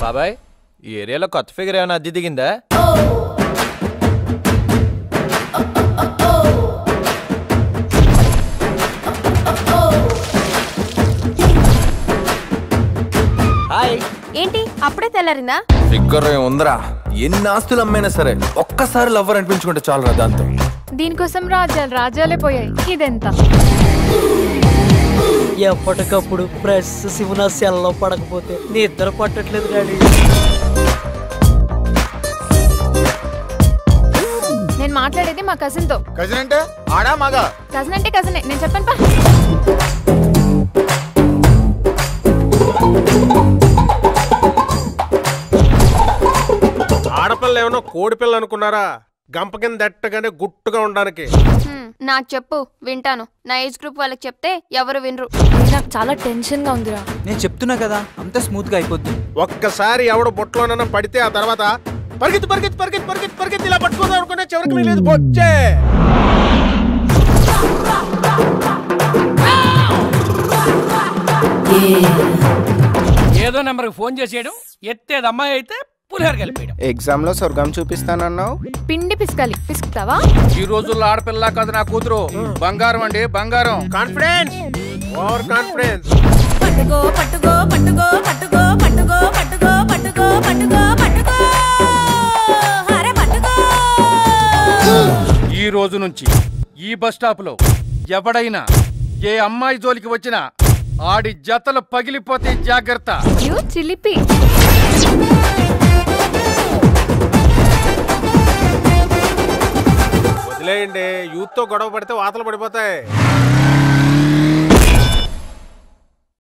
బాబాయ్ ఈ ఏరియాలో కొత్త ఫిగర్ ఏమైనా అద్దె దిగిందా? హాయ్. ఏంటి అప్పుడే తెల్లారిందా? ఫిగర్ ఉందరా, ఎన్ని ఆస్తులు అమ్మైనా సరే ఒక్కసారి లవ్వర్ అనిపించుకుంటే చాలు రా. దాంతో దీనికోసం రాజాలే పోయాయి. ఇదెంత? ఎప్పటికప్పుడు ప్రెస్ శివున సెల్లో పడకపోతే నిద్ర పట్టట్లేదు డాడీ. నేను మాట్లాడేది మా కజిన్ తో. కజిన్ అంటే ఆడా మగా? కజిన్ అంటే కజినే, నేను చెప్పాను పా. ఆడపిల్ల ఏమన్నా కోడి పిల్ల అనుకున్నారా? గంప కింద దట్టగానే గుట్టుగా ఉండడానికి. నాకు చెప్పు, వింటాను. నా ఏజ్ గ్రూప్ వాళ్ళకి చెప్తే ఎవరు వినరు. నాకు చాలా టెన్షన్ గా ఉందిరా. నేను చెప్తున్నా కదా, అంత స్మూత్ గా అయిపోద్ది. ఒక్కసారి ఎవడు బొట్లోనన్నా పడితే ఆ తర్వాత పరిగెత్తి పరిగెత్తి పరిగెత్తి పరిగెత్తి పరిగెత్తి ఇలా పట్టుకుందాం అనుకునే చివరికి మిగిలేదు బొచ్చే. ఏదో నెంబర్కి ఫోన్ చేసేయడం, ఎత్తేది అమ్మాయి అయితే పులిహోర కలిపేయడం. ఎగ్జామ్ లో స్వర్గం చూపిస్తానన్నావు, పిండి పిసకాలి, పిసుకుతావా? ఈ రోజుల్లో ఆడపిల్ల కాదు నా కూతురు, బంగారం అండి బంగారం. Confidence, over confidence. పట్టుకో పట్టుకో పట్టుకో పట్టుకో పట్టుకో పట్టుకో పట్టుకో పట్టుకో పట్టుకో హరే పట్టుకో. ఈ రోజు నుంచి ఈ బస్ స్టాప్ లో ఎవడైనా ఏ అమ్మాయి జోలికి వచ్చినా ఆడి జతలు పగిలిపోతే జాగ్రత్త. చిలిపి. వదిలేయండి, యూత్ తో గొడవ పడితే వాతలు పడిపోతాయి.